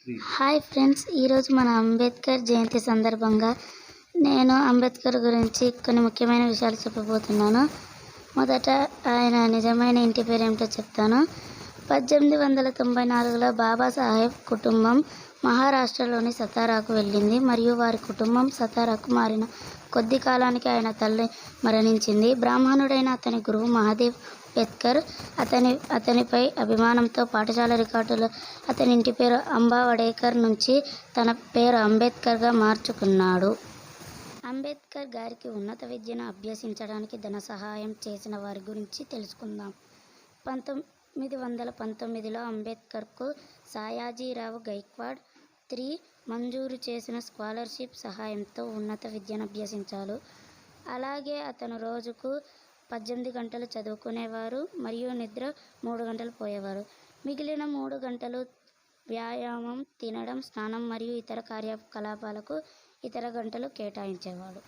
Hi friends, ఈరోజు మన అంబేద్కర్ జయంతి సందర్భంగా నేను అంబేద్కర్ గురించి కొన్ని ముఖ్యమైన విషయాలు చెప్పబోతున్నాను. మొదట ఆయన నిజమైన ఇంటి పేరు ఏమిటో చెప్తాను. 1894లో బాబాసాహెబ్ కుటుంబం మహారాష్ట్రలోని సతారాకు వెళ్ళింది మరియు వారి కుటుంబం సతారాకు మారిన కొద్ది కాలానికి ఆయన తల్లి మరణించింది. బ్రాహ్మణుడైన అతని గురువు మహాదేవ్ అంబేద్కర్ అతనిపై అభిమానంతో పాఠశాల రికార్డులో అతని ఇంటి పేరు అంబావడేకర్ నుంచి తన పేరు అంబేద్కర్గా మార్చుకున్నాడు. అంబేద్కర్ గారికి ఉన్నత విద్యను అభ్యసించడానికి ధన సహాయం చేసిన వారి గురించి తెలుసుకుందాం. 1919లో అంబేద్కర్కు సయాజీరావు గైక్వాడ్ III మంజూరు చేసిన స్కాలర్షిప్ సహాయంతో ఉన్నత విద్యను అభ్యసించాడు. అలాగే అతను రోజుకు 18 గంటలు చదువుకునేవారు మరియు నిద్ర 3 గంటలు పోయేవారు. మిగిలిన 3 గంటలు వ్యాయామం, తినడం, స్నానం మరియు ఇతర కార్యకలాపాలకు ఇతర గంటలు కేటాయించేవాడు.